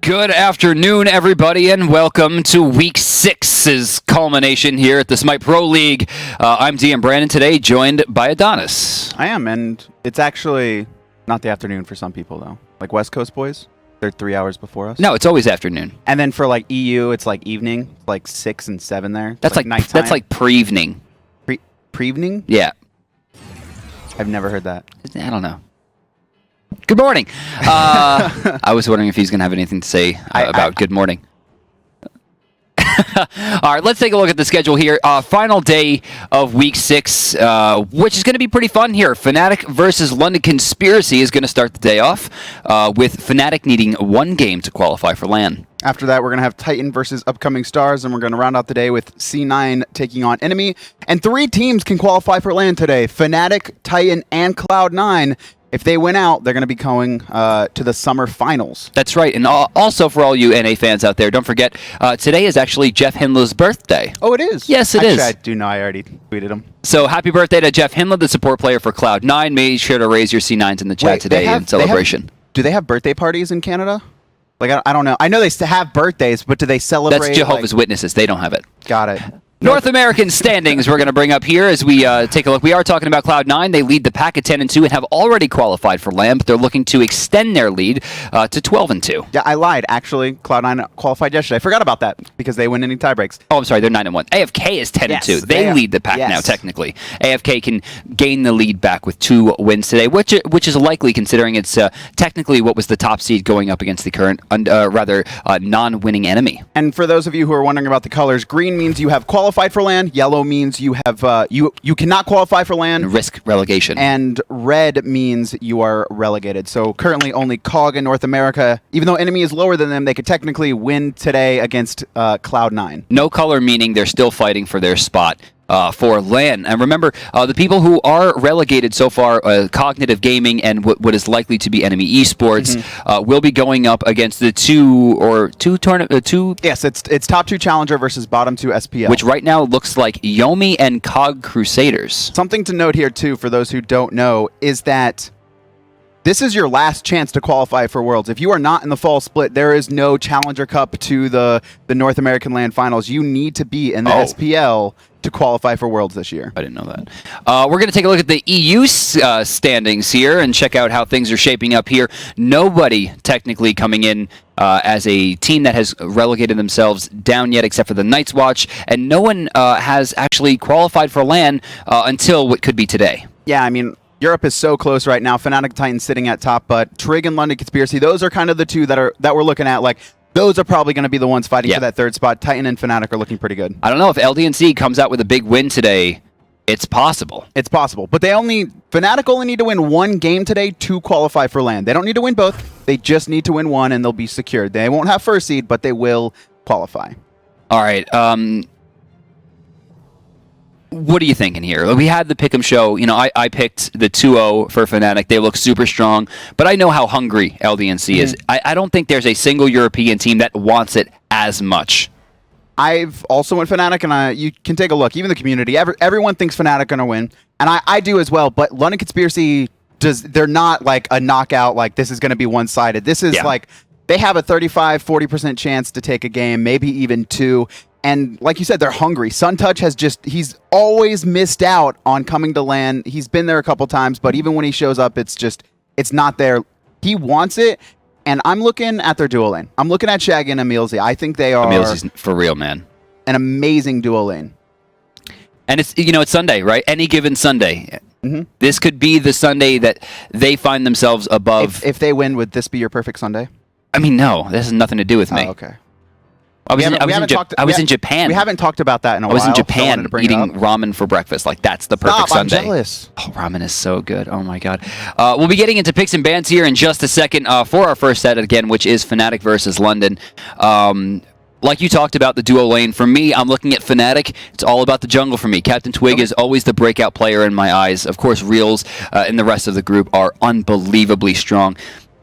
Good afternoon, everybody, and welcome to Week 6's culmination here at the Smite Pro League. I'm DM Brandon today, joined by Adonis. I am, and it's actually not the afternoon for some people, though. Like West Coast boys, they're 3 hours before us. No, it's always afternoon. And then for like EU, it's like evening, like 6 and 7 there. That's like nighttime. That's like pre-evening. Pre-evening? Yeah. I've never heard that. I don't know. Good morning. I was wondering if he's going to have anything to say about good morning. All right, let's take a look at the schedule here. Final day of Week 6, which is going to be pretty fun here. Fnatic versus London Conspiracy is going to start the day off, with Fnatic needing one game to qualify for LAN. After that, we're going to have Titan versus Upcoming Stars, and we're going to round out the day with C9 taking on Enemy. And 3 teams can qualify for LAN today. Fnatic, Titan, and Cloud9. If they win out, they're going to be going to the summer finals. That's right. And also for all you NA fans out there, don't forget, today is actually Jeff Hindler's birthday. Oh, it is? Yes, it is. I do know. I already tweeted him. So happy birthday to Jeff Hindler, the support player for Cloud9. Make sure to raise your C9s in the chat today in celebration. Do they have birthday parties in Canada? Like, I don't know. I know they have birthdays, but do they celebrate? That's Jehovah's Witnesses. They don't have it. Got it. North American standings we're going to bring up here as we take a look. We are talking about Cloud9. They lead the pack at 10-2 and have already qualified for LAN, but they're looking to extend their lead to 12-2. Yeah, I lied. Actually, Cloud9 qualified yesterday. I forgot about that because they win any tiebreaks. Oh, I'm sorry. They're 9-1. AFK is 10-2. Yes, they lead the pack now, technically. AFK can gain the lead back with 2 wins today, which is likely considering it's technically what was the top seed going up against the current, non-winning enemy. And for those of you who are wondering about the colors, green means you have qualified for LAN. Yellow means you have you cannot qualify for LAN. Risk relegation. And red means you are relegated. So currently only COG in North America, even though enemy is lower than them, they could technically win today against Cloud9. No color meaning they're still fighting for their spot for LAN. And remember, the people who are relegated so far, Cognitive Gaming and what is likely to be Enemy Esports, will be going up against the two. Yes, it's top 2 Challenger versus bottom 2 SPL. Which right now looks like Yomi and Cog Crusaders. Something to note here, too, for those who don't know, is that this is your last chance to qualify for Worlds. If you are not in the fall split, there is no Challenger Cup to the North American LAN Finals. You need to be in the SPL to qualify for Worlds this year. I didn't know that. We're going to take a look at the EU standings here and check out how things are shaping up here. Nobody technically coming in as a team that has relegated themselves down yet except for the Night's Watch, and no one has actually qualified for LAN until what could be today. Yeah, I mean, Europe is so close right now. Fnatic Titan sitting at top, but Trig and London Conspiracy, those are kind of the two that we're looking at. Like, those are probably going to be the ones fighting for that third spot. Titan and Fnatic are looking pretty good. I don't know if LDNC comes out with a big win today. It's possible. It's possible. But Fnatic only need to win one game today to qualify for LAN. They don't need to win both. They just need to win one, and they'll be secured. They won't have first seed, but they will qualify. All right. What are you thinking here? We had the Pick'em show. You know, I picked the 2-0 for Fnatic. They look super strong, but I know how hungry LDNC is. I don't think there's a single European team that wants it as much. I've also went Fnatic, and you can take a look. Even the community, everyone thinks Fnatic going to win, and I do as well. But London Conspiracy, they're not like a knockout, like this is going to be one-sided. This is like they have a 35-40% chance to take a game, maybe even 2. And like you said, they're hungry. SunTouch he's always missed out on coming to LAN. He's been there a couple times, but even when he shows up, it's not there. He wants it, and I'm looking at their duo lane. I'm looking at Shaggy and Emilzy. I think they are Emilzy's for real, man. An amazing duo lane. And it's Sunday, right? Any given Sunday. This could be the Sunday that they find themselves above. If they win, would this be your perfect Sunday? I mean, no. This has nothing to do with me. Oh, okay. I was in Japan. We haven't talked about that in a while. I was in Japan eating ramen for breakfast. Like, that's the perfect Sunday. I'm jealous. Oh, ramen is so good. Oh, my God. We'll be getting into picks and bans here in just a second for our first set again, which is Fnatic versus London. Like you talked about, the duo lane. For me, I'm looking at Fnatic. It's all about the jungle for me. Captain Twig is always the breakout player in my eyes. Of course, Reels and the rest of the group are unbelievably strong.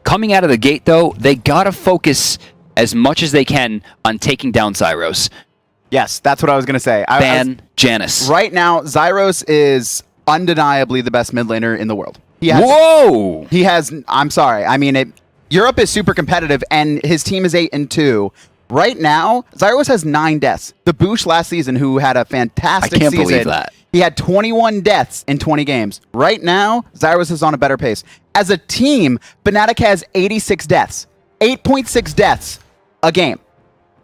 Coming out of the gate, though, they got to focus as much as they can on taking down Zyros. Yes, that's what I was going to say. Ban Janus. Right now, Zyros is undeniably the best mid laner in the world. Whoa! He has, I'm sorry, I mean, Europe is super competitive, and his team is 8-2. Right now, Zyros has 9 deaths. The Boosh last season, who had a fantastic season. I can't believe that. He had 21 deaths in 20 games. Right now, Zyros is on a better pace. As a team, Fnatic has 86 deaths. 8.6 deaths a game.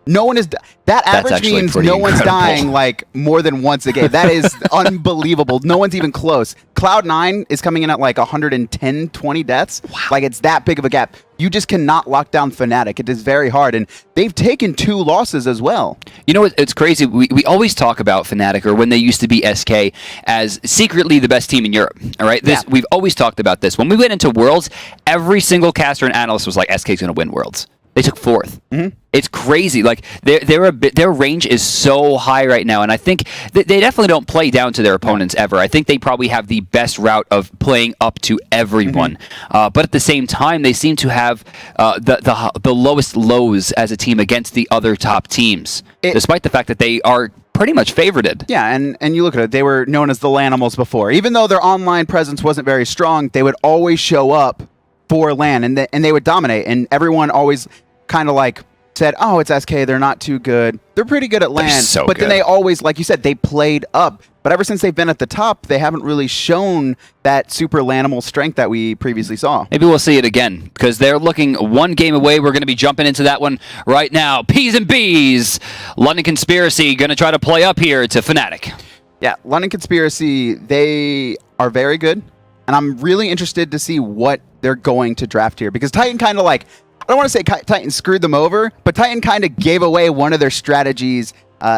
No one is... That average means no one's dying like more than once a game. That is unbelievable. No one's even close. Cloud9 is coming in at like 110, 20 deaths. Wow. Like it's that big of a gap. You just cannot lock down Fnatic. It is very hard. And they've taken 2 losses as well. You know what? It's crazy. We always talk about Fnatic, or when they used to be SK, as secretly the best team in Europe. All right? We've always talked about this. When we went into Worlds, every single caster and analyst was like, SK's going to win Worlds. They took 4th. Mm-hmm. It's crazy. Like their range is so high right now, and I think they definitely don't play down to their opponents ever. I think they probably have the best route of playing up to everyone. Mm-hmm. But at the same time, they seem to have the lowest lows as a team against the other top teams, despite the fact that they are pretty much favorited. Yeah, and you look at it, they were known as the Lanimals before. Even though their online presence wasn't very strong, they would always show up for LAN, and they would dominate, and everyone always kind of like said, oh, it's SK, they're not too good. They're pretty good at LAN, but then they always, like you said, they played up. But ever since they've been at the top, they haven't really shown that super Lanimal strength that we previously saw. Maybe we'll see it again, because they're looking 1 game away. We're going to be jumping into that one right now. P's and B's. London Conspiracy going to try to play up here to Fnatic. Yeah, London Conspiracy, they are very good, and I'm really interested to see what they're going to draft here, because Titan kind of like, I don't want to say Titan screwed them over, but Titan kind of gave away one of their strategies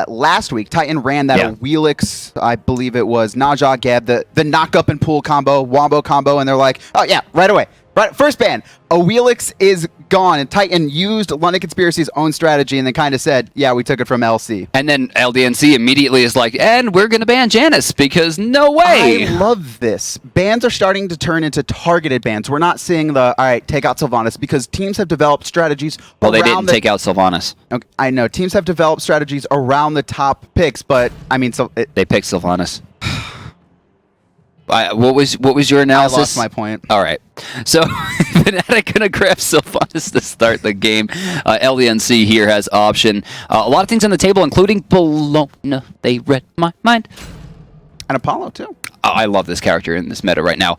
last week. Titan ran that Wheelix, I believe it was, Najah Gab, the knock up and pull combo, Wombo combo, and they're like, oh yeah, right away. Right, first ban, a Wheelix is gone, and Titan used London Conspiracy's own strategy and then kind of said, yeah, we took it from LC. And then LDNC immediately is like, and we're going to ban Janus, because no way. I love this. Bans are starting to turn into targeted bans. We're not seeing the, all right, take out Sylvanus, because teams have developed strategies Well, they didn't take out Sylvanus. Okay, I know, teams have developed strategies around the top picks, but, I mean, they picked Sylvanus. What was your analysis? I lost my point. All right. So, Fnatic going to grab Sylvanus to start the game. LDNC here has option. A lot of things on the table, including Bellona. They read my mind. And Apollo, too. I love this character in this meta right now.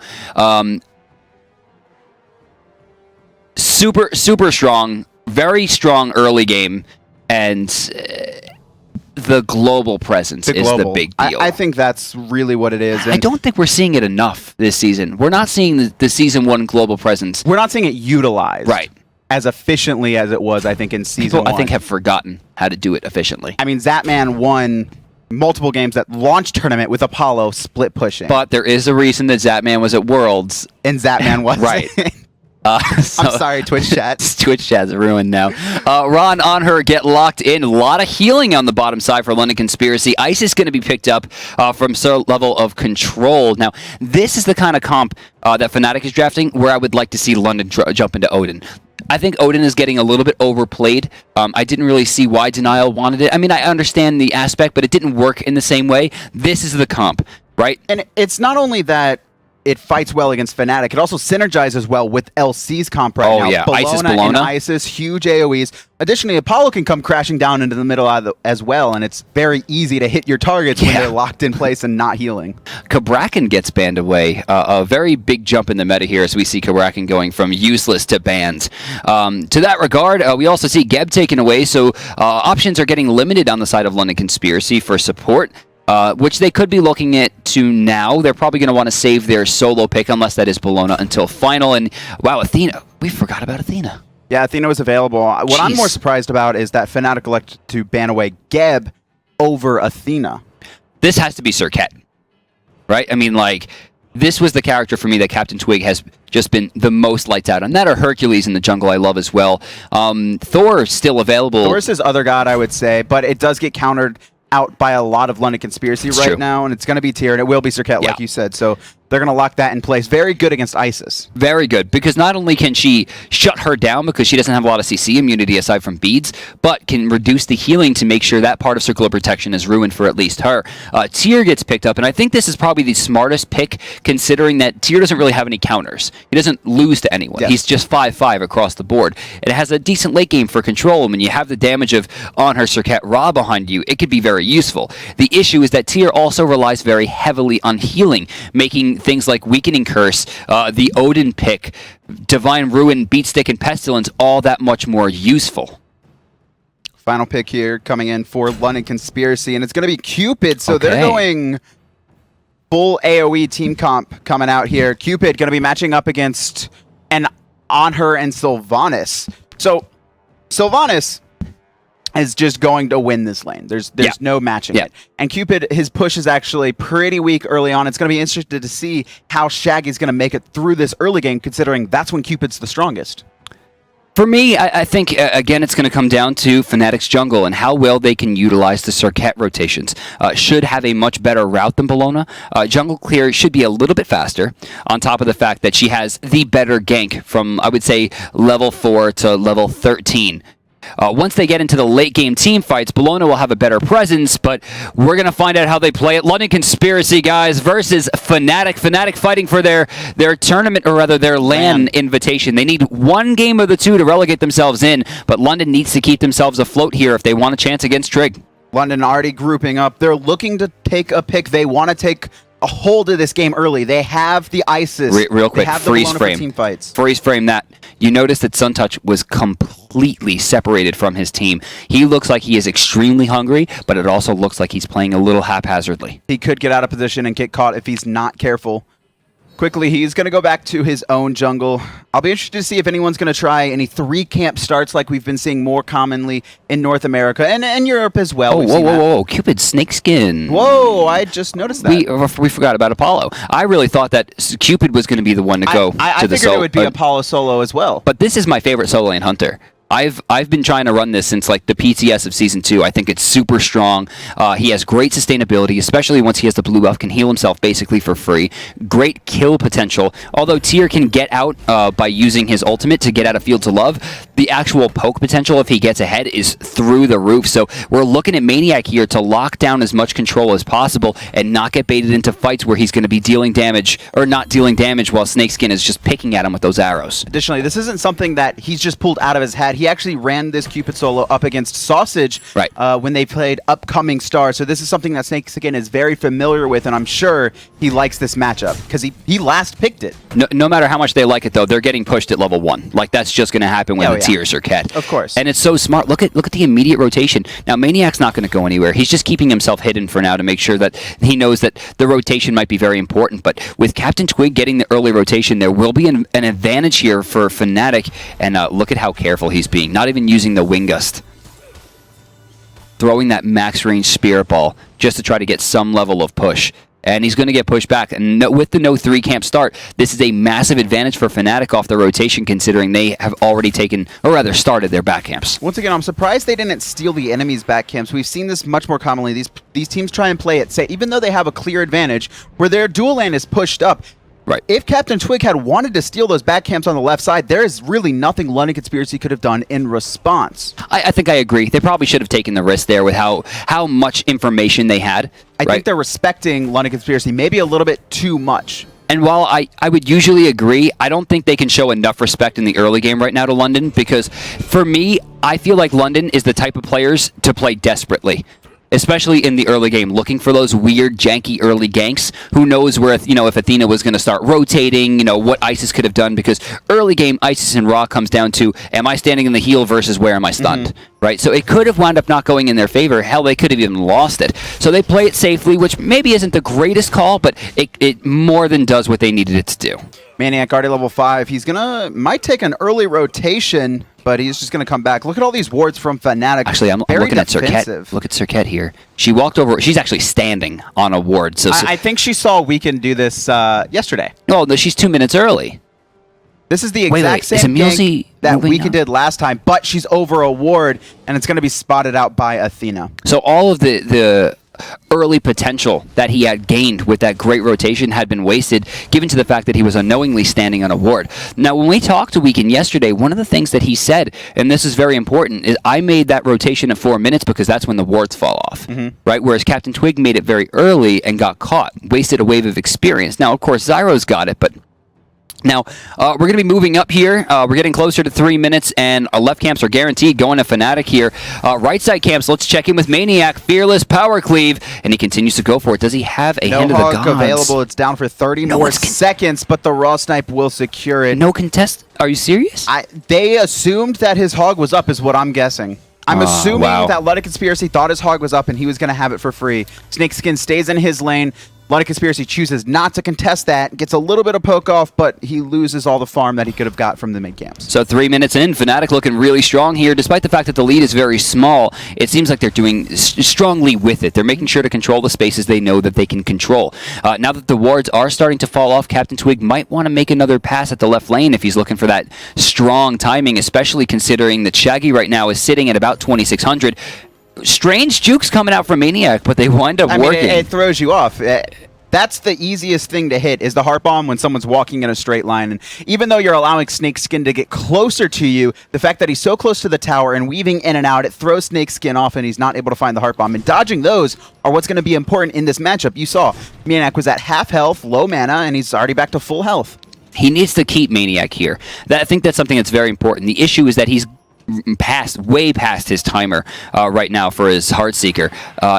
Super strong. Very strong early game. And... the global presence is the big deal. I think that's really what it is. I don't think we're seeing it enough this season. We're not seeing the Season 1 global presence. We're not seeing it utilized. Right. As efficiently as it was, I think, in Season 1. People, I think, have forgotten how to do it efficiently. I mean, Zatman won multiple games at launch tournament with Apollo split pushing. But there is a reason that Zatman was at Worlds. And Zatman wasn't. Right. So I'm sorry, Twitch chat. Twitch chat's ruined now. Ron Anhur get locked in. A lot of healing on the bottom side for London Conspiracy. Ice is going to be picked up from some level of control. Now, this is the kind of comp that Fnatic is drafting where I would like to see London jump into Odin. I think Odin is getting a little bit overplayed. I didn't really see why Denial wanted it. I mean, I understand the aspect, but it didn't work in the same way. This is the comp, right? And it's not only that it fights well against Fnatic, it also synergizes well with LC's comp right now. Oh, yeah. Bellona and Isis, huge AoEs. Additionally, Apollo can come crashing down into the middle as well, and it's very easy to hit your targets when they're locked in place and not healing. Cabrakan gets banned away. A very big jump in the meta here as we see Cabrakan going from useless to banned. To that regard, we also see Geb taken away, so options are getting limited on the side of London Conspiracy for support. Which they could be looking at to now. They're probably going to want to save their solo pick, unless that is Bellona, until final. And wow, Athena. We forgot about Athena. Yeah, Athena was available. What I'm more surprised about is that Fnatic elected to ban away Geb over Athena. This has to be Serqet, right? I mean, like, this was the character for me that Captain Twig has just been the most lights out on. That or Hercules in the jungle I love as well. Thor still available. Thor's his other god, I would say, but it does get countered out by a lot of London Conspiracy right now, and it's going to be Tyr, and it will be Serqet, like you said. So they're going to lock that in place. Very good against Isis. Very good, because not only can she shut her down because she doesn't have a lot of CC immunity aside from beads, but can reduce the healing to make sure that part of circular protection is ruined for at least her. Tyr gets picked up, and I think this is probably the smartest pick, considering that Tyr doesn't really have any counters. He doesn't lose to anyone. Yes. He's just 5-5 across the board. It has a decent late game for control, and when you have the damage of Anhur, Serqet, Ra behind you, it could be very useful. The issue is that Tyr also relies very heavily on healing, making things like Weakening Curse, the Odin pick, Divine Ruin, Beatstick, and Pestilence all that much more useful. Final pick here coming in for London Conspiracy, and it's going to be Cupid, so Okay. they're going full AoE team comp coming out here. Cupid going to be matching up against an Anhur and Sylvanus. So Sylvanus is just going to win this lane. There's no matching it. And Cupid, his push is actually pretty weak early on. It's going to be interesting to see how Shaggy's going to make it through this early game, considering that's when Cupid's the strongest. For me, I think, again, it's going to come down to Fnatic's jungle and how well they can utilize the Serqet rotations. Should have a much better route than Bellona. Jungle clear should be a little bit faster, on top of the fact that she has the better gank from, I would say, level 4 to level 13. Once they get into the late game team fights, Bellona will have a better presence, but we're going to find out how they play it. London Conspiracy, guys, versus Fnatic. Fnatic fighting for their tournament, or rather their LAN invitation. They need one game of the two to relegate themselves in, but London needs to keep themselves afloat here if they want a chance against Trig. London already grouping up. They're looking to take a pick. They want to take a hold of this game early. They have the Isis. Real quick, they have freeze the frame. team fights. Freeze frame that. You notice that Suntouch was completely separated from his team. He looks like he is extremely hungry, but it also looks like he's playing a little haphazardly. He could get out of position and get caught if he's not careful. Quickly, he's going to go back to his own jungle. I'll be interested to see if anyone's going to try any 3-camp starts like we've been seeing more commonly in North America and Europe as well. Oh, whoa. Cupid snakeskin. Whoa, I just noticed that. We forgot about Apollo. I really thought that Cupid was going to be the one to go I to the figured it would be Apollo solo as well. But this is my favorite solo lane hunter. I've been trying to run this since like the PTS of Season 2. I think it's super strong. He has great sustainability, especially once he has the blue buff, can heal himself basically for free. Great kill potential. Although Tyr can get out by using his ultimate to get out of Field to Love, the actual poke potential if he gets ahead is through the roof. So we're looking at Maniac here to lock down as much control as possible and not get baited into fights where he's going to be dealing damage or not dealing damage while Snakeskin is just picking at him with those arrows. Additionally, this isn't something that he's just pulled out of his head. He actually ran this Cupid solo up against Sausage when they played Upcoming Star. So this is something that Snakeskin is very familiar with, and I'm sure he likes this matchup because he last picked it. No matter how much they like it, though, they're getting pushed at level 1. Like, that's just going to happen when the tiers are cat. Of course. And it's so smart. Look at the immediate rotation. Now, Maniac's not going to go anywhere. He's just keeping himself hidden for now to make sure that he knows that the rotation might be very important. But with Captain Twig getting the early rotation, there will be an advantage here for Fnatic. And look at how careful he's being. Not even using the Wing Gust. Throwing that max range Spirit Ball just to try to get some level of push. And he's going to get pushed back. And with the no 3-camp start, this is a massive advantage for Fnatic off the rotation, considering they have already taken, or rather started their back camps. Once again, I'm surprised they didn't steal the enemy's back camps. We've seen this much more commonly. These teams try and play it safe, even though they have a clear advantage, where their dual lane is pushed up. Right. If Captain Twig had wanted to steal those back camps on the left side, there is really nothing London Conspiracy could have done in response. I think I agree. They probably should have taken the risk there with how much information they had. I think they're respecting London Conspiracy maybe a little bit too much. And while I would usually agree, I don't think they can show enough respect in the early game right now to London, because for me, I feel like London is the type of players to play desperately. Especially in the early game, looking for those weird, janky early ganks. Who knows where, if Athena was going to start rotating, what Isis could have done, because early game Isis and Ra comes down to, am I standing in the heal versus where am I stunned, right? So it could have wound up not going in their favor. Hell, they could have even lost it. So they play it safely, which maybe isn't the greatest call, but it more than does what they needed it to do. Maniac already level 5. He's might take an early rotation, but he's just gonna come back. Look at all these wards from Fnatic. Actually, I'm looking at Serqet. Look at Serqet here. She walked over. She's actually standing on a ward. So I think she saw Weekend do this yesterday. Oh no, she's 2 minutes early. This is the exact same gank that Weekend did last time, but she's over a ward, and it's going to be spotted out by Athena. So all of the early potential that he had gained with that great rotation had been wasted, given to the fact that he was unknowingly standing on a ward. Now, when we talked to Weekend yesterday, one of the things that he said, and this is very important, is I made that rotation at 4 minutes because that's when the wards fall off, right? Whereas Captain Twig made it very early and got caught, wasted a wave of experience. Now, of course, Zyro's got it, but now, we're going to be moving up here. We're getting closer to 3 minutes, and our left camps are guaranteed going to Fnatic here. Right side camps, let's check in with Maniac, Fearless, Power Cleave, and he continues to go for it. Does he have a hand of the gods? No hog available. It's down for 30 more seconds, but the raw snipe will secure it. No contest? Are you serious? They assumed that his hog was up is what I'm guessing. I'm assuming that Luddic Conspiracy thought his hog was up and he was going to have it for free. Snakeskin stays in his lane. Luddic Conspiracy chooses not to contest that, gets a little bit of poke off, but he loses all the farm that he could have got from the mid camps. So 3 minutes in, Fnatic looking really strong here. Despite the fact that the lead is very small, it seems like they're doing strongly with it. They're making sure to control the spaces they know that they can control. Now that the wards are starting to fall off, Captain Twig might want to make another pass at the left lane if he's looking for that strong timing, especially considering that Shaggy right now is sitting at about 2,600. Strange jukes coming out from Maniac, but they wind up working. It throws you off. That's the easiest thing to hit, is the heart bomb when someone's walking in a straight line. And even though you're allowing Snakeskin to get closer to you, the fact that he's so close to the tower and weaving in and out, it throws Snakeskin off and he's not able to find the heart bomb. And dodging those are what's going to be important in this matchup. You saw Maniac was at half health, low mana, and he's already back to full health. He needs to keep Maniac here. I think that's something that's very important. The issue is that he's way past his timer right now for his Heartseeker.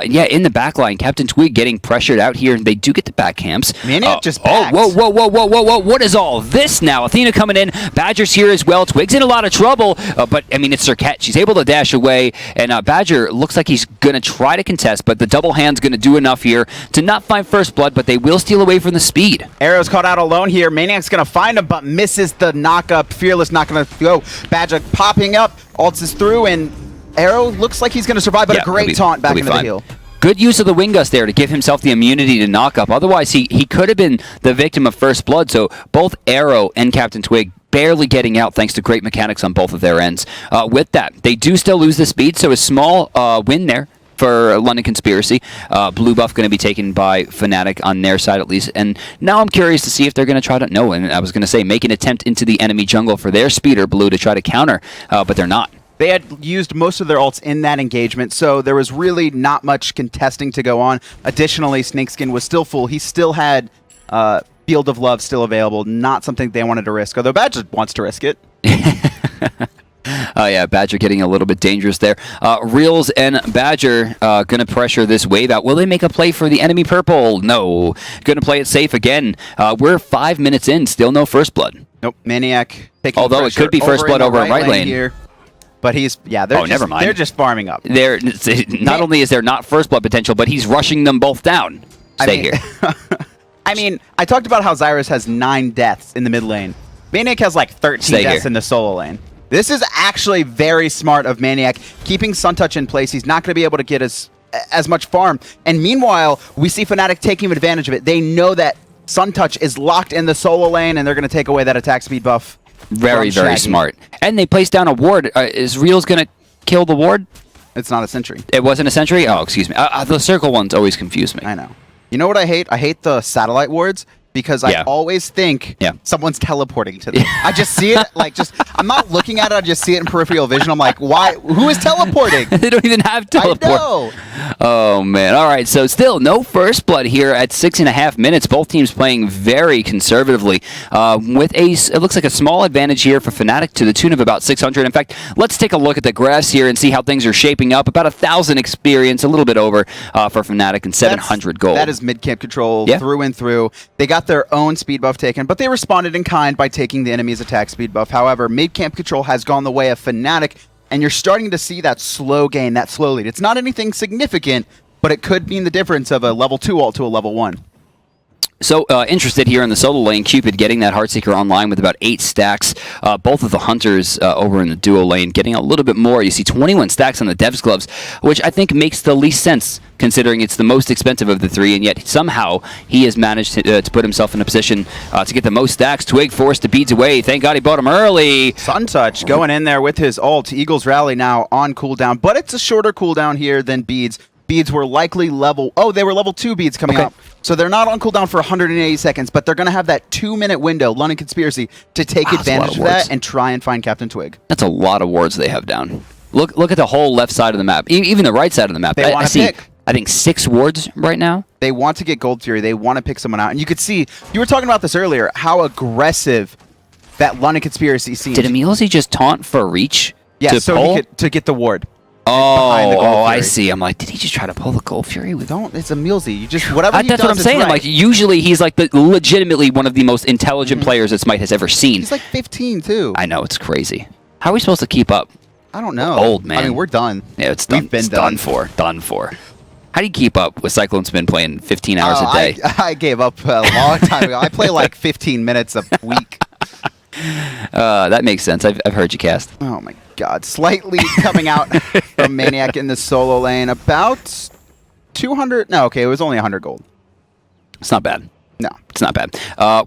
Yeah, in the back line, Captain Twig getting pressured out here, and they do get the back camps. Maniac just backed. Whoa. What is all this now? Athena coming in. Badger's here as well. Twig's in a lot of trouble, but, I mean, it's Serqet. She's able to dash away, and Badger looks like he's going to try to contest, but the double hand's going to do enough here to not find first blood, but they will steal away from the speed. Arrow's caught out alone here. Maniac's going to find him, but misses the knock-up. Fearless not going to go. Badger popping up. Ults is through, and Arrow looks like he's going to survive, but a great taunt back into the heal. Good use of the wing gust there to give himself the immunity to knock up. Otherwise, he could have been the victim of first blood. So both Arrow and Captain Twig barely getting out thanks to great mechanics on both of their ends. With that, they do still lose the speed, so a small win there for London Conspiracy. Blue buff going to be taken by Fnatic on their side at least. And now I'm curious to see if they're going to try to... No, and I was going to say, make an attempt into the enemy jungle for their speeder, Blue, to try to counter, but they're not. They had used most of their ults in that engagement, so there was really not much contesting to go on. Additionally, Snakeskin was still full. He still had Field of Love still available, not something they wanted to risk, although Badger wants to risk it. Oh yeah, Badger getting a little bit dangerous there. Reels and Badger going to pressure this wave out. Will they make a play for the enemy purple? No. Going to play it safe again. We're 5 minutes in, still no first blood. Nope, Maniac taking although it could be first blood over in right lane. Here. But he's, never mind. They're just farming up. Not only is there not first blood potential, but he's rushing them both down. Here. I mean, I talked about how Zyros has 9 deaths in the mid lane. Maniac has like 13 deaths in the solo lane. This is actually very smart of Maniac, keeping Suntouch in place. He's not going to be able to get as much farm. And meanwhile, we see Fnatic taking advantage of it. They know that Suntouch is locked in the solo lane, and they're going to take away that attack speed buff. Very smart. And they placed down a ward. Is Reels going to kill the ward? It's not a sentry. It wasn't a sentry? Oh, excuse me. The circle ones always confuse me. I know. You know what I hate? I hate the satellite wards because I always think someone's teleporting to them. I just see it, I'm not looking at it, I just see it in peripheral vision. I'm like, why? Who is teleporting? They don't even have teleport. I know. Oh, man. All right, so still no first blood here at 6.5 minutes. Both teams playing very conservatively with it looks like a small advantage here for Fnatic to the tune of about 600. In fact, let's take a look at the graphs here and see how things are shaping up. About 1,000 experience, a little bit over for Fnatic, and 700 gold. That is mid-camp control through and through. They got their own speed buff taken, but they responded in kind by taking the enemy's attack speed buff. However, mid-camp control has gone the way of Fnatic, and you're starting to see that slow gain, that slow lead. It's not anything significant, but it could mean the difference of a level 2 ult to a level 1. So, interested here in the solo lane, Cupid getting that Heartseeker online with about 8 stacks. Both of the Hunters over in the duo lane getting a little bit more. You see 21 stacks on the Dev's Gloves, which I think makes the least sense considering it's the most expensive of the 3, and yet somehow he has managed to put himself in a position to get the most stacks. Twig forced to beads away. Thank God he bought him early. Suntouch going in there with his ult. Eagles Rally now on cooldown, but it's a shorter cooldown here than Beads. beads were likely level... Oh, they were level 2 beads coming up. So they're not on cooldown for 180 seconds, but they're going to have that 2-minute window, London Conspiracy, to take advantage of that and try and find Captain Twig. That's a lot of wards they have down. Look at the whole left side of the map, even the right side of the map. They want to pick. I think 6 wards right now. They want to get Gold Fury. They want to pick someone out. And you could see, you were talking about this earlier, how aggressive that London Conspiracy seems. Did Emilzy just taunt for a reach? Yeah, to so pull? he could, to get the ward. Oh, I see. I'm like, did he just try to pull the Gold Fury? Don't. It's Emilzy. You just whatever he does. That's what I'm saying. Right. I'm like, usually he's like legitimately one of the most intelligent players that Smite has ever seen. He's like 15 too. I know, it's crazy. How are we supposed to keep up? I don't know. We're old, man. I mean, we're done. Yeah, it's done. We've been it's done for. Done for. How do you keep up with Cyclone Spin playing 15 hours a day? I gave up a long time ago. I play like 15 minutes a week. That makes sense. I've heard you cast. Oh my god. Slightly coming out from Maniac in the solo lane. About 200. No, okay, it was only 100 gold. It's not bad. No. It's not bad.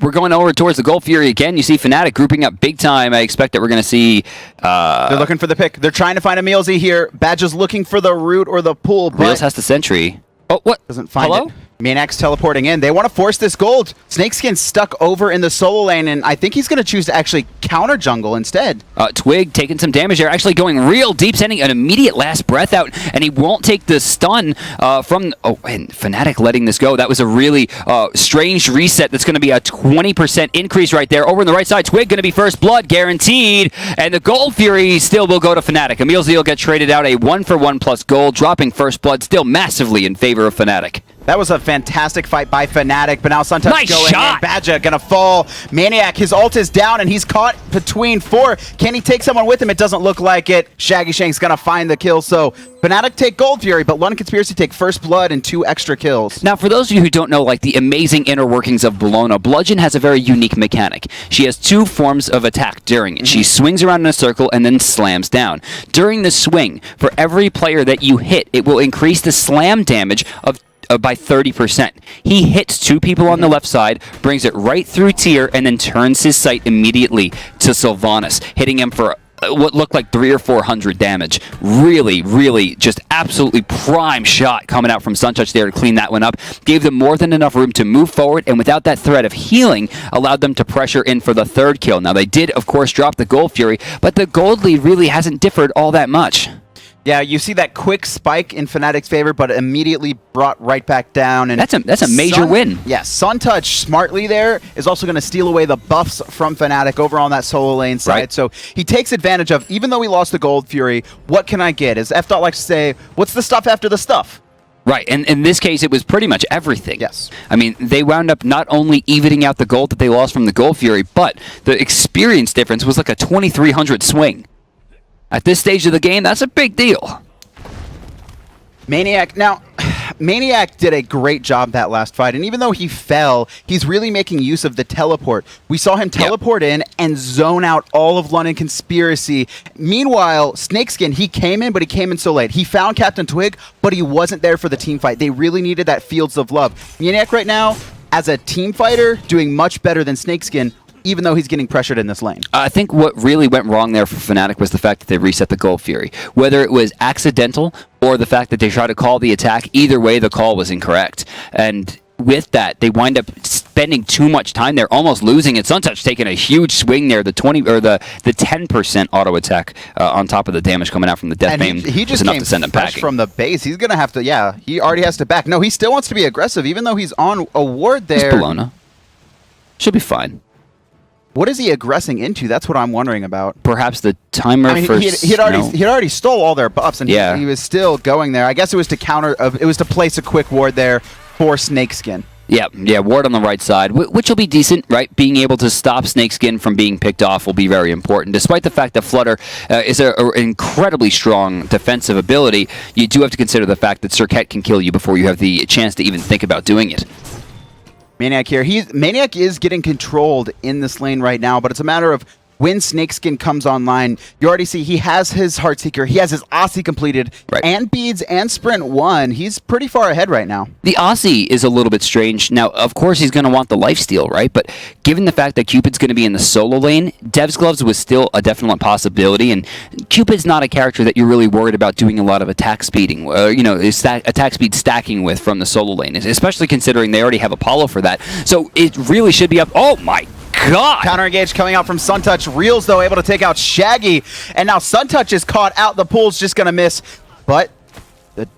We're going over towards the Gold Fury again. You see Fnatic grouping up big time. I expect that we're going to see... They're looking for the pick. They're trying to find Emilzy here. Badge is looking for the root or the pool, but... Reels has the sentry. Oh, what? Doesn't find it. Maniac's teleporting in. They want to force this gold. Snakeskin stuck over in the solo lane, and I think he's going to choose to actually counter jungle instead. Twig taking some damage there, actually going real deep, sending an immediate last breath out, and he won't take the stun from... Oh, and Fnatic letting this go. That was a really strange reset. That's going to be a 20% increase right there. Over on the right side, Twig going to be first blood, guaranteed, and the Gold Fury still will go to Fnatic. Emilzy will get traded out a 1-for-1 plus gold, dropping first blood still massively in favor of Fnatic. That was a fantastic fight by Fnatic, but now Suntouch nice going shot. in. Badger gonna fall. Maniac, his ult is down, and he's caught between 4. Can he take someone with him? It doesn't look like it. Shaggy Shank's gonna find the kill, so Fnatic take Gold Fury, but London Conspiracy take first blood and 2 extra kills. Now, for those of you who don't know, like, the amazing inner workings of Bellona, Bludgeon has a very unique mechanic. She has 2 forms of attack during it. She swings around in a circle and then slams down. During the swing, for every player that you hit, it will increase the slam damage of by 30%. He hits 2 people on the left side, brings it right through tier, and then turns his sight immediately to Sylvanus, hitting him for what looked like 300 or 400 damage. Really, really just absolutely prime shot coming out from Suntouch there to clean that one up. Gave them more than enough room to move forward, and without that threat of healing, allowed them to pressure in for the 3rd kill. Now, they did, of course, drop the Gold Fury, but the gold lead really hasn't differed all that much. Yeah, you see that quick spike in Fnatic's favor, but immediately brought right back down. And that's a major win. Yeah, Suntouch smartly there is also going to steal away the buffs from Fnatic over on that solo lane side. Right. So he takes advantage of, even though we lost the Gold Fury, what can I get? As F. likes to say, what's the stuff after the stuff? Right, and in this case, it was pretty much everything. Yes. I mean, they wound up not only evening out the gold that they lost from the Gold Fury, but the experience difference was like a 2,300 swing. At this stage of the game, that's a big deal. Maniac, now, Maniac did a great job that last fight, and even though he fell, he's really making use of the teleport. We saw him teleport in and zone out all of London Conspiracy. Meanwhile, Snakeskin, he came in, but he came in so late. He found Captain Twig, but he wasn't there for the team fight. They really needed that Fields of Love. Maniac right now, as a team fighter, doing much better than Snakeskin, even though he's getting pressured in this lane. I think what really went wrong there for Fnatic was the fact that they reset the Gold Fury. Whether it was accidental or the fact that they tried to call the attack, either way the call was incorrect. And with that, they wind up spending too much time there, almost losing it. Suntouch taking a huge swing there, the 10% auto attack on top of the damage coming out from the Death Bane. He just enough came to send him packing from the base. He's gonna have to, yeah, he already has to back. No, he still wants to be aggressive, even though he's on a ward there. It's Bellona. Should be fine. What is he aggressing into? That's what I'm wondering about. Perhaps the timer for he had already stole all their buffs, and he was still going there. I guess it was to counter. It was to place a quick ward there for Snakeskin. Yeah, ward on the right side, which will be decent, right? Being able to stop Snakeskin from being picked off will be very important. Despite the fact that Flutter is an incredibly strong defensive ability, you do have to consider the fact that Serqet can kill you before you have the chance to even think about doing it. Maniac here. Maniac is getting controlled in this lane right now, but it's a matter of when Snakeskin comes online, you already see he has his Heartseeker, he has his Aussie completed, and Beads and Sprint 1. He's pretty far ahead right now. The Aussie is a little bit strange. Now, of course, he's going to want the lifesteal, right? But given the fact that Cupid's going to be in the solo lane, Dev's Gloves was still a definite possibility, and Cupid's not a character that you're really worried about doing a lot of attack speeding, attack speed stacking with from the solo lane, especially considering they already have Apollo for that. So it really should be up. Oh my God! Counter engage coming out from Suntouch. Reels, though, able to take out Shaggy. And now Suntouch is caught out. The pool's just going to miss. But the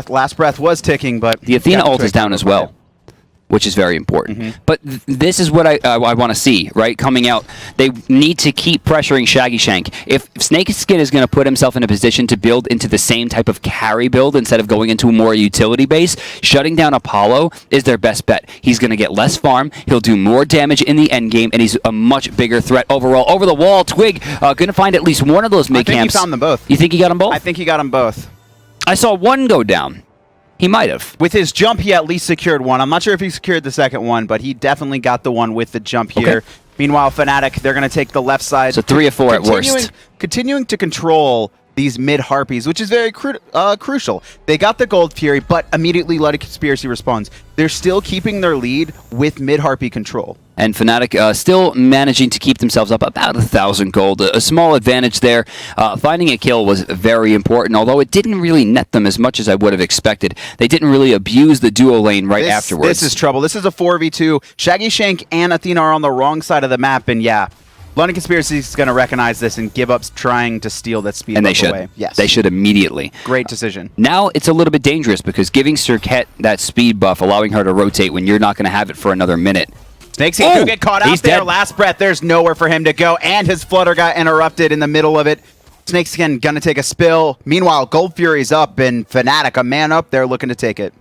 last breath was ticking. But the Athena ult is down as well, which is very important. But this is what I want to see, right? Coming out, they need to keep pressuring Shaggy Shank. If Snakeskin is going to put himself in a position to build into the same type of carry build instead of going into a more utility base, shutting down Apollo is their best bet. He's going to get less farm, he'll do more damage in the end game, and he's a much bigger threat overall. Over the wall, Twig going to find at least one of those mid camps. I think he found them both. You think he got them both? I think he got them both. I saw one go down. He might have. With his jump, he at least secured one. I'm not sure if he secured the second one, but he definitely got the one with the jump here. Okay. Meanwhile, Fnatic, they're going to take the left side. So 3 of 4 at worst. Continuing to control these mid Harpies, which is very crucial. They got the Gold Fury, but immediately Luddy Conspiracy responds. They're still keeping their lead with mid Harpy control. And Fnatic still managing to keep themselves up about 1,000 gold. A small advantage there. Finding a kill was very important, although it didn't really net them as much as I would have expected. They didn't really abuse the duo lane afterwards. This is trouble. This is a 4v2. Shaggy Shank and Athena are on the wrong side of the map, and yeah, London Conspiracy is going to recognize this and give up trying to steal that speed and buff they should. away. Yes. They should immediately. Great decision. Now it's a little bit dangerous because giving Serqet that speed buff, allowing her to rotate when you're not going to have it for another minute. Snakeskin could get caught out there. Dead. Last breath. There's nowhere for him to go, and his flutter got interrupted in the middle of it. Snakeskin going to take a spill. Meanwhile, Gold Fury's up, and Fnatic, a man up there, looking to take it.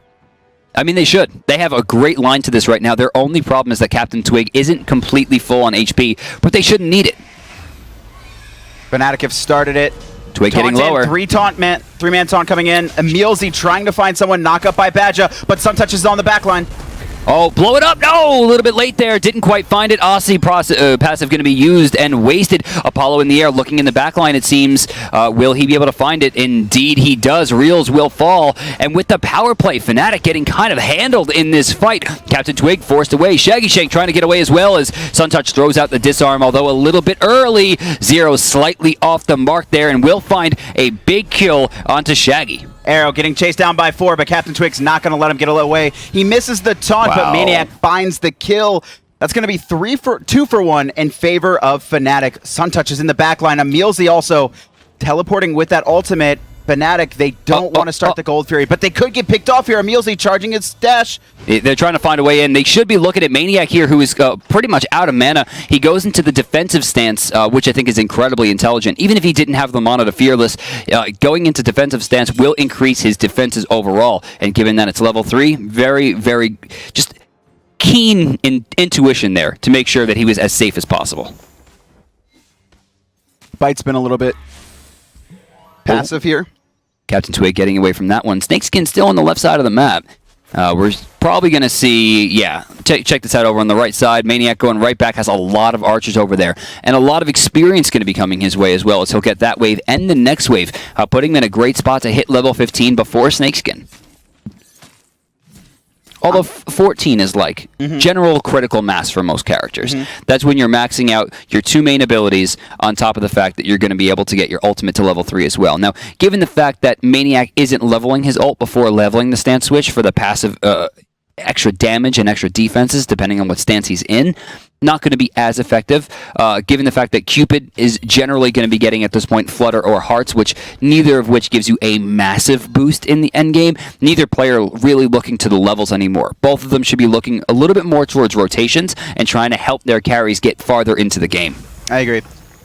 I mean, they should. They have a great line to this right now. Their only problem is that Captain Twig isn't completely full on HP, but they shouldn't need it. Fnatic have started it. Twig hitting lower. Three-man taunt coming in. Emilzy trying to find someone, knock up by Badger, but Suntouch is on the back line. Oh, blow it up. No, a little bit late there. Didn't quite find it. Aussie passive going to be used and wasted. Apollo in the air looking in the back line, it seems. Will he be able to find it? Indeed, he does. Reels will fall. And with the power play, Fnatic getting kind of handled in this fight. Captain Twig forced away. Shaggy Shank trying to get away as well as Suntouch throws out the disarm, although a little bit early. Zero slightly off the mark there and will find a big kill onto Shaggy. Arrow getting chased down by 4, but Captain Twig's not going to let him get away. He misses the taunt, but Maniac finds the kill. That's going to be 2 for 1 in favor of Fnatic. Suntouch is in the back line. Emilzy also teleporting with that ultimate. Fnatic, they don't want to start the Gold Fury, but they could get picked off here. Emilzy charging his dash. They're trying to find a way in. They should be looking at Maniac here, who is pretty much out of mana. He goes into the defensive stance, which I think is incredibly intelligent. Even if he didn't have the mana to Fearless, going into defensive stance will increase his defenses overall. And given that it's level 3, very, very just keen intuition there to make sure that he was as safe as possible. Bite's been a little bit passive here. Captain Twig getting away from that one. Snakeskin still on the left side of the map. We're probably going to see, check this out over on the right side. Maniac going right back, has a lot of archers over there. And a lot of experience going to be coming his way as well, as he'll get that wave and the next wave, putting him in a great spot to hit level 15 before Snakeskin. Although 14 is like general critical mass for most characters. That's when you're maxing out your 2 main abilities on top of the fact that you're going to be able to get your ultimate to level 3 as well. Now, given the fact that Maniac isn't leveling his ult before leveling the stance switch for the passive extra damage and extra defenses, depending on what stance he's in, not going to be as effective, given the fact that Cupid is generally going to be getting at this point Flutter or Hearts, neither of which gives you a massive boost in the end game. Neither player really looking to the levels anymore. Both of them should be looking a little bit more towards rotations and trying to help their carries get farther into the game. I agree.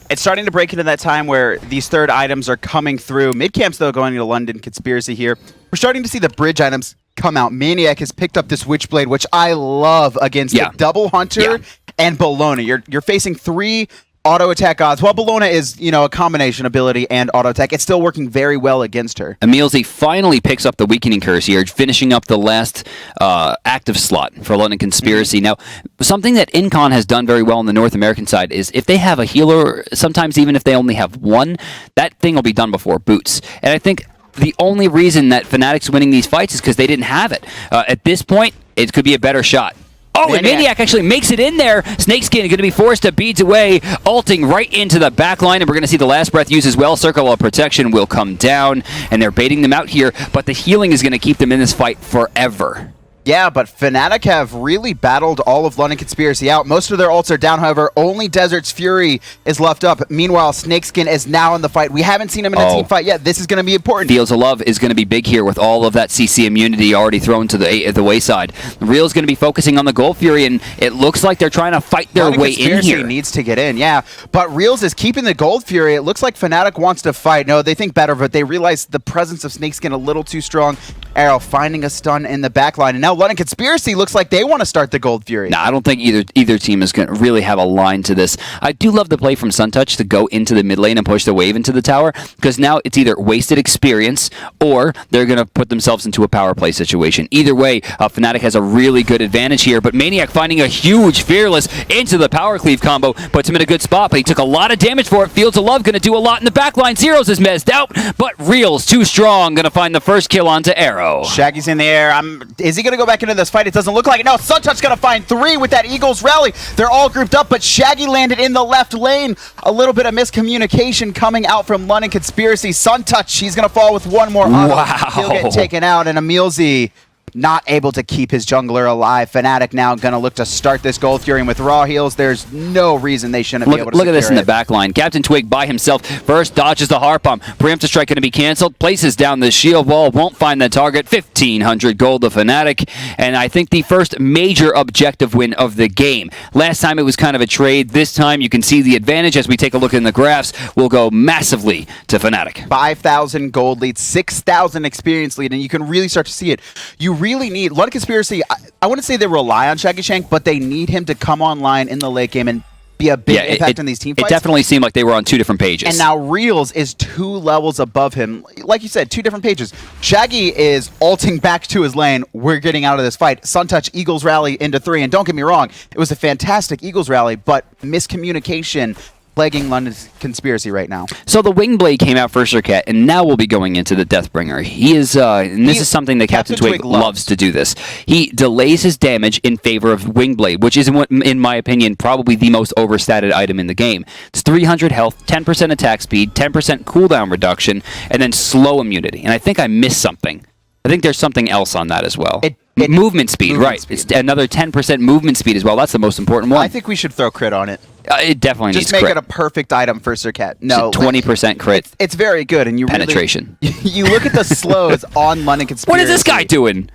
It's starting to break into that time where these third items are coming through. Mid-camps, though, going into London Conspiracy here. We're starting to see the bridge items come out. Maniac has picked up this Witchblade, which I love against the Double Hunter and Bellona. You're facing 3 auto attack odds. While Bellona is, you know, a combination ability and auto attack, it's still working very well against her. Emilzy finally picks up the weakening curse here, finishing up the last active slot for London Conspiracy. Now, something that Incon has done very well on the North American side is if they have a healer, sometimes even if they only have one, that thing will be done before boots. And I think the only reason that Fnatic's winning these fights is because they didn't have it. At this point, it could be a better shot. Oh, and Maniac actually makes it in there. Snakeskin going to be forced to beads away, ulting right into the back line, and we're going to see the last breath used as well. Circle of Protection will come down, and they're baiting them out here, but the healing is going to keep them in this fight forever. Yeah, but Fnatic have really battled all of London Conspiracy out. Most of their ults are down, however. Only Desert's Fury is left up. Meanwhile, Snakeskin is now in the fight. We haven't seen him in a team fight yet. This is going to be important. Fields of Love is going to be big here with all of that CC immunity already thrown to the wayside. Real's going to be focusing on the Gold Fury, and it looks like they're trying to fight their way in here. Needs to get in, yeah. But Reals is keeping the Gold Fury. It looks like Fnatic wants to fight. No, they think better, but they realize the presence of Snakeskin a little too strong. Arrow finding a stun in the backline, and now London Conspiracy looks like they want to start the Gold Fury. No, I don't think either team is going to really have a line to this. I do love the play from Suntouch to go into the mid lane and push the wave into the tower, because now it's either wasted experience or they're going to put themselves into a power play situation. Either way, Fnatic has a really good advantage here, but Maniac finding a huge Fearless into the power cleave combo puts him in a good spot, but he took a lot of damage for it. Fields of Love going to do a lot in the backline. Zeros is mezzed out, but Real's too strong, going to find the first kill onto Arrow. Shaggy's in the air. Is he going to go back into this fight? It doesn't look like it. No, Suntouch's going to find 3 with that Eagles rally. They're all grouped up, but Shaggy landed in the left lane. A little bit of miscommunication coming out from London Conspiracy. Suntouch, he's going to fall with one more auto. Wow. He'll get taken out, and Emilzy not able to keep his jungler alive. Fnatic now going to look to start this Gold Fury, and with raw heals, there's no reason they shouldn't be able to look at this in the it. back line. Captain Twig by himself first dodges the Harp Bomb. Preemptive Strike going to be canceled. Places down the shield wall. Won't find the target. 1,500 gold to Fnatic. And I think the first major objective win of the game. Last time it was kind of a trade. This time you can see the advantage as we take a look in the graphs. Will go massively to Fnatic. 5,000 gold lead, 6,000 experience lead, and you can really start to see it. You really need London Conspiracy. I wouldn't say they rely on Shaggy Shank, but they need him to come online in the late game and be a big impact in these team fights. It definitely seemed like they were on 2 different pages. And now Reals is 2 levels above him. Like you said, 2 different pages. Shaggy is ulting back to his lane. We're getting out of this fight. Suntouch Eagles rally into 3, and don't get me wrong, it was a fantastic Eagles rally, but miscommunication plaguing London's Conspiracy right now. So the Wingblade came out for Serqet, and now we'll be going into the Deathbringer. He is, and this is something that Captain Twig loves to do this. He delays his damage in favor of Wingblade, which is, in my opinion, probably the most overstated item in the game. It's 300 health, 10% attack speed, 10% cooldown reduction, and then slow immunity. And I think I missed something. I think there's something else on that as well. Movement speed, right. It's another 10% movement speed as well. That's the most important one. I think we should throw crit on it. It definitely needs crit. Just make it a perfect item for Serqet. No, 20% crit. It's very good, and you penetration. Really, you look at the slows on London Conspiracy. What is this guy doing?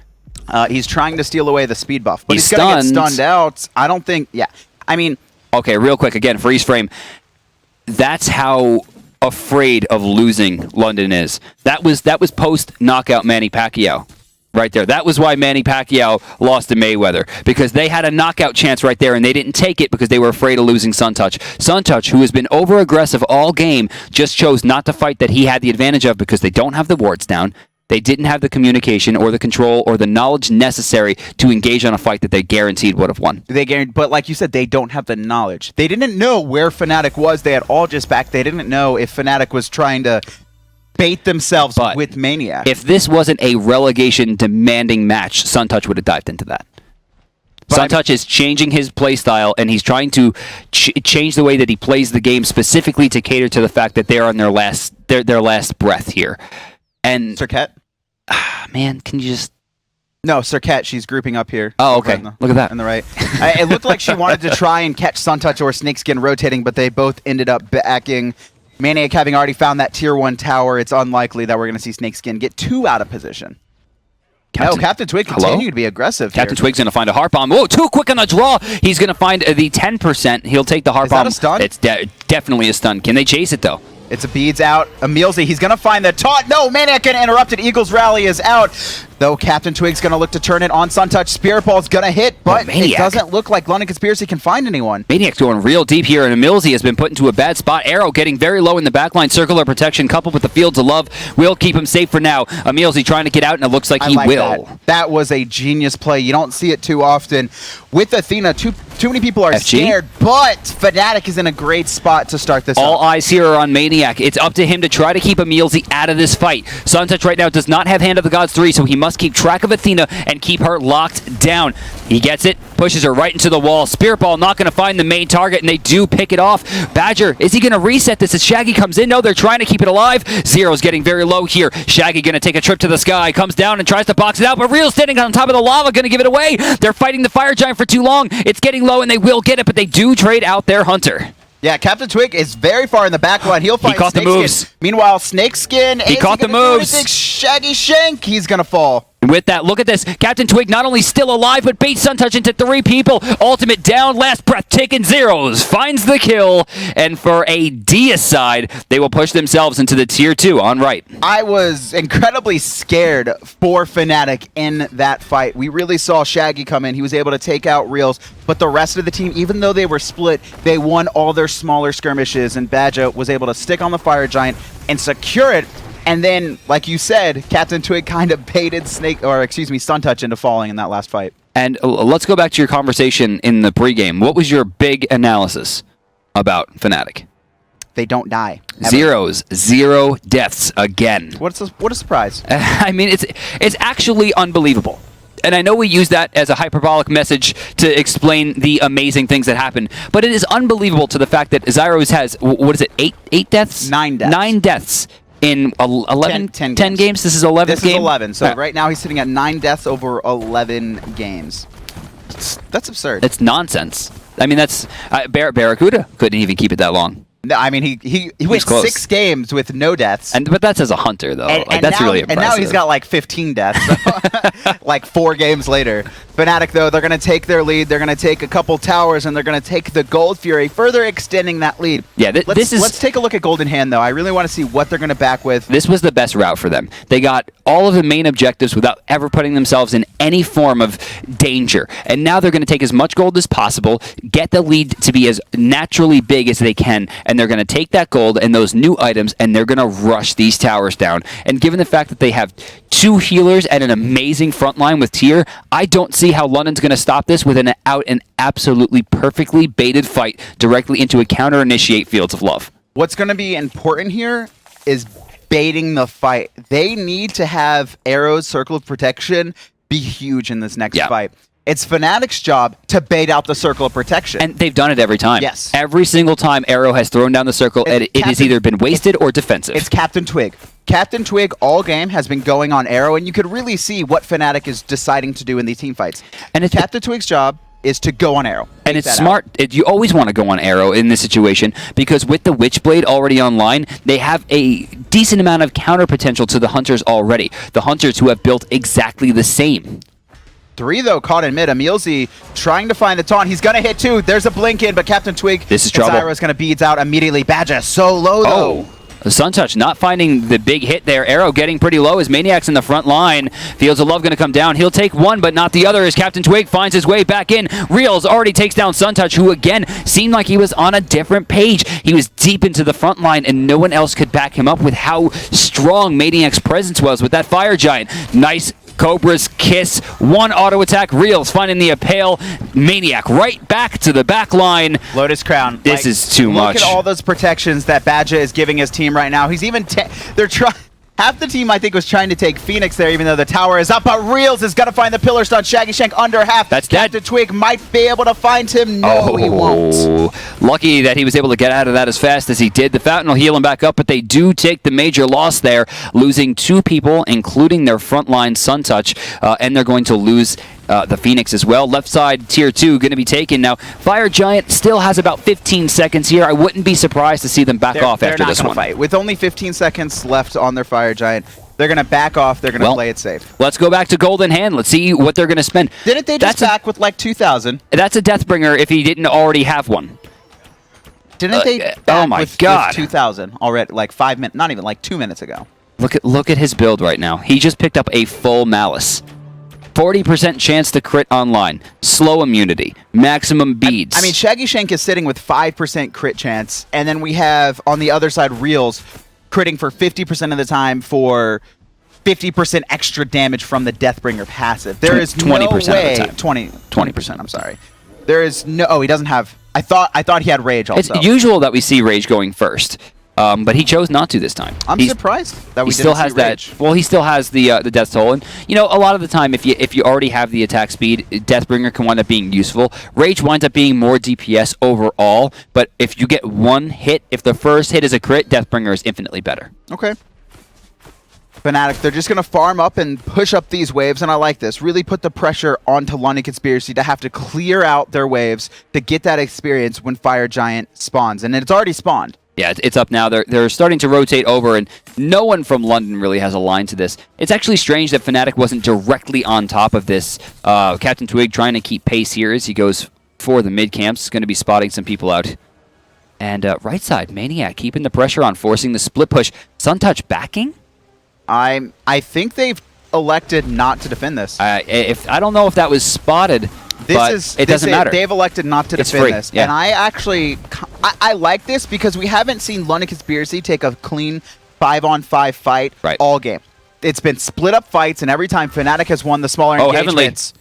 He's trying to steal away the speed buff, but he's going to get stunned out. I don't think. Yeah, I mean. Okay, real quick again, freeze frame. That's how afraid of losing London is. That was post knockout Manny Pacquiao. Right there. That was why Manny Pacquiao lost to Mayweather, because they had a knockout chance right there, and they didn't take it because they were afraid of losing Suntouch. Suntouch, who has been over-aggressive all game, just chose not to fight that he had the advantage of because they don't have the wards down. They didn't have the communication or the control or the knowledge necessary to engage on a fight that they guaranteed would have won. But like you said, they don't have the knowledge. They didn't know where Fnatic was. They had all just back. They didn't know if Fnatic was trying to bait themselves with Maniac. If this wasn't a relegation demanding match, Suntouch would have dived into that. Suntouch is changing his play style, and he's trying to change the way that he plays the game specifically to cater to the fact that they're on their last breath here. And Serqet? Man, can you just... No, Serqet, she's grouping up here. Oh, okay. Look at that. On the right. It looked like she wanted to try and catch Suntouch or Snakeskin rotating, but they both ended up backing. Maniac having already found that tier 1 tower, it's unlikely that we're going to see Snakeskin get 2 out of position. Captain Twig continue to be aggressive. Captain Twig's going to find a Harp Bomb. Whoa, too quick on the draw. He's going to find the 10%. He'll take the Harp Bomb. Is that a stun? It's definitely a stun. Can they chase it, though? It's a beads out. Emilzy, he's going to find the taunt. No, Maniac getting interrupted. Eagles rally is out. Though Captain Twig's going to look to turn it on Suntouch. Spirit Ball's going to hit, but it doesn't look like London Conspiracy can find anyone. Maniac's going real deep here, and Emilzy has been put into a bad spot. Arrow getting very low in the backline. Circular protection coupled with the Fields of Love will keep him safe for now. Emilzy trying to get out, and it looks like he will. That was a genius play. You don't see it too often. With Athena, too many people are scared, but Fnatic is in a great spot to start this All eyes here are on Maniac. It's up to him to try to keep Emilzy out of this fight. Suntouch right now does not have Hand of the Gods 3, so he must keep track of Athena and keep her locked down. He gets it, pushes her right into the wall. Spirit Ball not going to find the main target, and they do pick it off. Badger, is he going to reset this as Shaggy comes in? No, they're trying to keep it alive. Zero's getting very low here. Shaggy going to take a trip to the sky, comes down and tries to box it out, but Real's standing on top of the lava, going to give it away. They're fighting the Fire Giant for too long. It's getting low, and they will get it, but they do trade out their Hunter. Yeah, Captain Twig is very far in the back line. He'll find He caught the moves. Meanwhile, Snakeskin, he caught the moves. Shaggy Shank, he's going to fall. With that, look at this. Captain Twig not only still alive, but baits Suntouch into 3 people. Ultimate down, last breath taken. Zeros finds the kill. And for a deicide, they will push themselves into the tier 2 on right. I was incredibly scared for Fnatic in that fight. We really saw Shaggy come in. He was able to take out Reels, but the rest of the team, even though they were split, they won all their smaller skirmishes, and Badger was able to stick on the Fire Giant and secure it. And then, like you said, Captain Twig kind of baited Suntouch into falling in that last fight. And let's go back to your conversation in the pregame. What was your big analysis about Fnatic? They don't die. Ever. Zeros, 0 deaths again. What a surprise. I mean, it's actually unbelievable. And I know we use that as a hyperbolic message to explain the amazing things that happen, but it is unbelievable to the fact that Zeros has, what is it, 8 deaths? 9 deaths. 9 deaths. In 10 games? This is 11th game? This is 11. So right now he's sitting at 9 deaths over 11 games. That's absurd. It's nonsense. I mean, that's... Barracuda couldn't even keep it that long. No, I mean, he went 6 games with no deaths. But that's as a Hunter, though. That's really impressive. And now he's got like 15 deaths, so like 4 games later. Fnatic, though, they're going to take their lead. They're going to take a couple towers, and they're going to take the Gold Fury, further extending that lead. Yeah, let's take a look at Golden Hand, though. I really want to see what they're going to back with. This was the best route for them. They got all of the main objectives without ever putting themselves in any form of danger. And now they're going to take as much gold as possible, get the lead to be as naturally big as they can, and they're going to take that gold and those new items, and they're going to rush these towers down. And given the fact that they have 2 healers and an amazing front line with tier, I don't see how London's going to stop this with an absolutely perfectly baited fight directly into a counter-initiate Fields of Love. What's going to be important here is baiting the fight. They need to have Arrow's Circle of Protection be huge in this next fight. It's Fnatic's job to bait out the Circle of Protection. And they've done it every time. Yes. Every single time Arrow has thrown down the circle, it has either been wasted or defensive. It's Captain Twig. Captain Twig all game has been going on Arrow, and you could really see what Fnatic is deciding to do in these team fights. And Captain Twig's job is to go on Arrow. And it's smart. You always want to go on Arrow in this situation, because with the Witchblade already online, they have a decent amount of counter potential to the Hunters already. The Hunters who have built exactly the same. 3, though, caught in mid. Emilzy trying to find the taunt. He's going to hit 2. There's a blink in, but Captain Twig... This is trouble. Zyra's going to beads out immediately. Badger so low, though. Suntouch not finding the big hit there. Arrow getting pretty low as Maniac's in the front line. Fields of Love going to come down. He'll take one, but not the other as Captain Twig finds his way back in. Reels already takes down Suntouch, who again seemed like he was on a different page. He was deep into the front line, and no one else could back him up with how strong Maniac's presence was with that Fire Giant. Nice Cobra's Kiss. 1 auto attack. Reels finding the Appale. Maniac right back to the back line. Lotus Crown. This is too much. Look at all those protections that Badger is giving his team right now. He's even... They're trying... Half the team, I think, was trying to take Phoenix there, even though the tower is up. But Reels is going to find the pillar stun. Shaggy Shank under half. That's Captain dead. Twig might be able to find him. No, he won't. Lucky that he was able to get out of that as fast as he did. The Fountain will heal him back up, but they do take the major loss there, losing 2 people, including their frontline Suntouch, and they're going to lose the Phoenix as well. Left side, tier 2, going to be taken. Now, Fire Giant still has about 15 seconds here. I wouldn't be surprised to see them back off after this one. Fight. With only 15 seconds left on their Fire Giant, they're going to back off. They're going to play it safe. Let's go back to Golden Hand. Let's see what they're going to spend. Didn't they just back with like 2,000? That's a Deathbringer if he didn't already have one. Didn't they back with 2,000 already, like 5 minutes, not even, like 2 minutes ago? Look at his build right now. He just picked up a full Malice. 40% chance to crit online. Slow immunity. Maximum beads. I mean, Shaggy Shank is sitting with 5% crit chance, and then we have, on the other side, Reels critting for 50% of the time for 50% extra damage from the Deathbringer passive. There is 20% no way... of the time. 20%, I'm sorry. There is no... Oh, he doesn't have... I thought he had Rage also. It's usual that we see Rage going first. But he chose not to this time. I'm surprised that we he still didn't has see Rage. that. Well, he still has the death toll, and you know, a lot of the time, if you already have the attack speed, Deathbringer can wind up being useful. Rage winds up being more DPS overall, but if you get one hit, if the first hit is a crit, Deathbringer is infinitely better. Okay. Fnatic, they're just going to farm up and push up these waves, and I like this. Really put the pressure onto London Conspiracy to have to clear out their waves to get that experience when Fire Giant spawns, and it's already spawned. Yeah, it's up now. They're starting to rotate over, and no one from London really has a line to this. It's actually strange that Fnatic wasn't directly on top of this. Captain Twig trying to keep pace here as he goes for the mid camps. Going to be spotting some people out. And right side, Maniac keeping the pressure on, forcing the split push. Suntouch backing? I think they've elected not to defend this. I don't know if that was spotted. It doesn't matter. They've elected not to defend this. Yeah. And I like this because we haven't seen London Conspiracy take a clean 5-on-5 fight all game. It's been split up fights, and every time Fnatic has won the smaller engagements,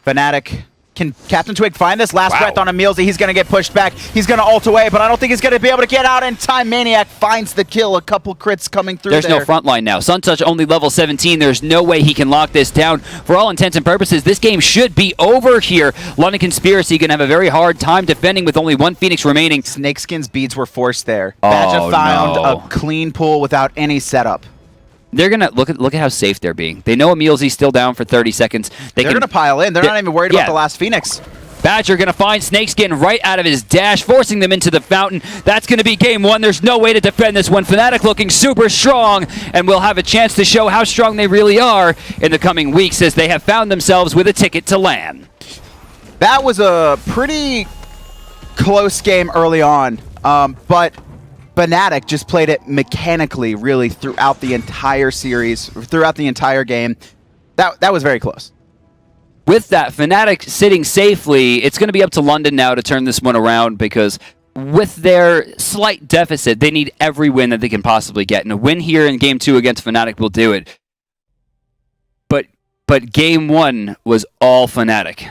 Fnatic... Can Captain Twig find this last breath on Emilzy? He's going to get pushed back. He's going to ult away, but I don't think he's going to be able to get out in time. Maniac finds the kill. A couple crits coming through There's no front line now. Suntouch only level 17. There's no way he can lock this down. For all intents and purposes, this game should be over here. London Conspiracy going to have a very hard time defending with only one Phoenix remaining. Snakeskin's beads were forced there. Badja found a clean pull without any setup. They're gonna look at how safe they're being. They know Emilzy's still down for 30 seconds. They're gonna pile in. They're not even worried about the last Phoenix. Badger gonna find Snakeskin right out of his dash, forcing them into the fountain. That's gonna be game one. There's no way to defend this one. Fnatic looking super strong, and will have a chance to show how strong they really are in the coming weeks as they have found themselves with a ticket to LAN. That was a pretty close game early on, but Fnatic just played it mechanically, really, throughout the entire series, throughout the entire game. That was very close. With that, Fnatic sitting safely, it's going to be up to London now to turn this one around because with their slight deficit, they need every win that they can possibly get. And a win here in Game 2 against Fnatic will do it. But Game 1 was all Fnatic.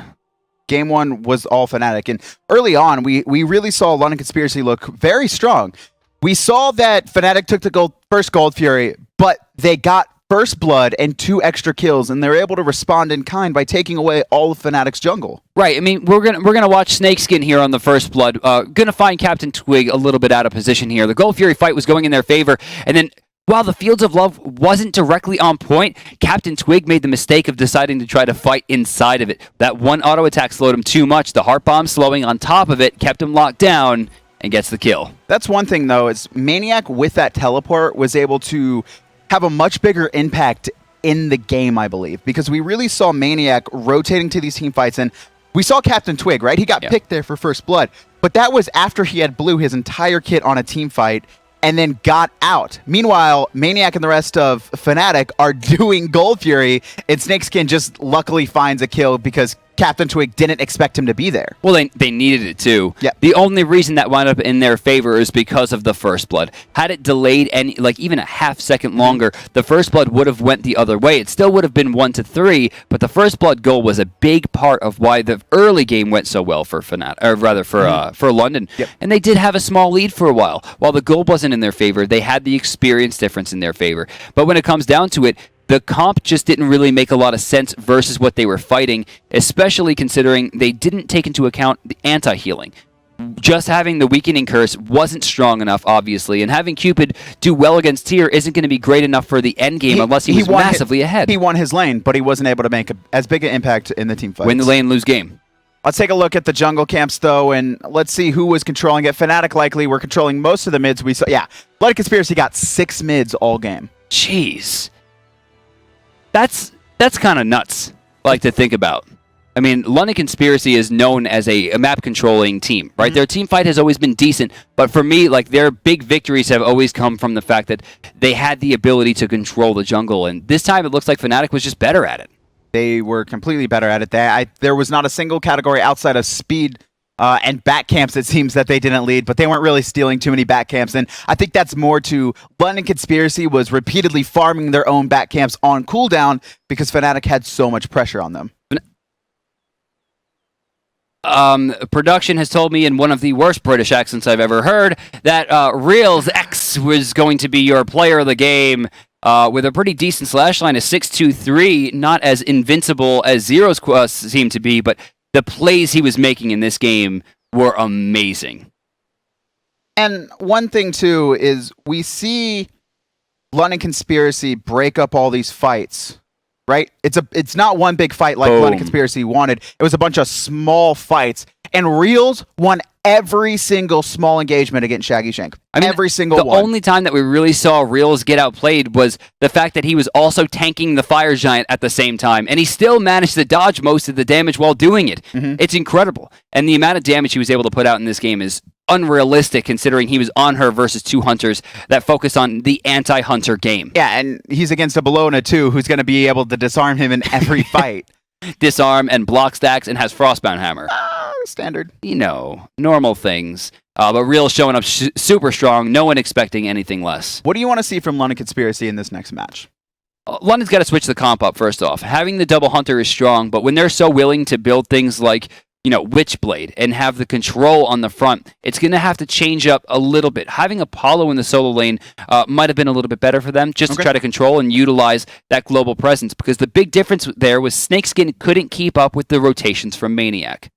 Game 1 was all Fnatic. And early on, we really saw London Conspiracy look very strong. We saw that Fnatic took the first Gold Fury, but they got first blood and 2 extra kills, and they're able to respond in kind by taking away all of Fnatic's jungle. Right. I mean, we're gonna watch Snakeskin here on the first blood. Gonna find Captain Twig a little bit out of position here. The Gold Fury fight was going in their favor, and then while the Fields of Love wasn't directly on point, Captain Twig made the mistake of deciding to try to fight inside of it. That one auto attack slowed him too much. The Heart Bomb slowing on top of it kept him locked down and gets the kill. That's one thing, though, is Maniac with that teleport was able to have a much bigger impact in the game, I believe, because we really saw Maniac rotating to these team fights, and we saw Captain Twig, right? He got picked there for first blood, but that was after he had blew his entire kit on a team fight and then got out. Meanwhile, Maniac and the rest of Fnatic are doing Gold Fury, and Snakeskin just luckily finds a kill because Captain Twig didn't expect him to be there. Well, they needed it too. Yeah. The only reason that wound up in their favor is because of the first blood. Had it delayed even a half second longer, the first blood would have went the other way. It still would have been 1-3, but the first blood goal was a big part of why the early game went so well for Fnatic, or rather for London. Yep. And they did have a small lead for a while. While the goal wasn't in their favor, they had the experience difference in their favor. But when it comes down to it, the comp just didn't really make a lot of sense versus what they were fighting, especially considering they didn't take into account the anti-healing. Just having the weakening curse wasn't strong enough, obviously, and having Cupid do well against tier isn't going to be great enough for the end game unless he was massively ahead. He won his lane, but he wasn't able to make as big an impact in the team fights. Win the lane, lose game. Let's take a look at the jungle camps, though, and let's see who was controlling it. Fnatic likely were controlling most of the mids. We saw, Blood Conspiracy got 6 mids all game. Jeez. That's kind of nuts, to think about. I mean, London Conspiracy is known as a map controlling team, right? Their team fight has always been decent, but for me, like their big victories have always come from the fact that they had the ability to control the jungle, and this time it looks like Fnatic was just better at it. They were completely better at it. There was not a single category outside of speed and back camps, it seems, that they didn't lead, but they weren't really stealing too many back camps. And I think that's more to London Conspiracy was repeatedly farming their own back camps on cooldown because Fnatic had so much pressure on them. Production has told me in one of the worst British accents I've ever heard that Reels X was going to be your player of the game with a pretty decent slash line of 6-2-3, not as invincible as Zero's seemed to be, but the plays he was making in this game were amazing. And one thing, too, is we see London Conspiracy break up all these fights. Right? It's not one big fight like London Conspiracy wanted. It was a bunch of small fights. And Reels won every single small engagement against Shaggy Shank. I mean, every single one. The only time that we really saw Reels get outplayed was the fact that he was also tanking the Fire Giant at the same time. And he still managed to dodge most of the damage while doing it. It's incredible. And the amount of damage he was able to put out in this game is unrealistic considering he was Anhur versus two hunters that focus on the anti-hunter game. Yeah, and he's against a Bellona too, who's going to be able to disarm him in every fight. Disarm and block stacks and has Frostbound Hammer. Standard. You know, normal things. But Real showing up super strong, no one expecting anything less. What do you want to see from London Conspiracy in this next match? London's got to switch the comp up first off. Having the double hunter is strong, but when they're so willing to build things like Witchblade and have the control on the front, it's going to have to change up a little bit. Having Apollo in the solo lane might have been a little bit better for them just to try to control and utilize that global presence, because the big difference there was Snakeskin couldn't keep up with the rotations from Maniac.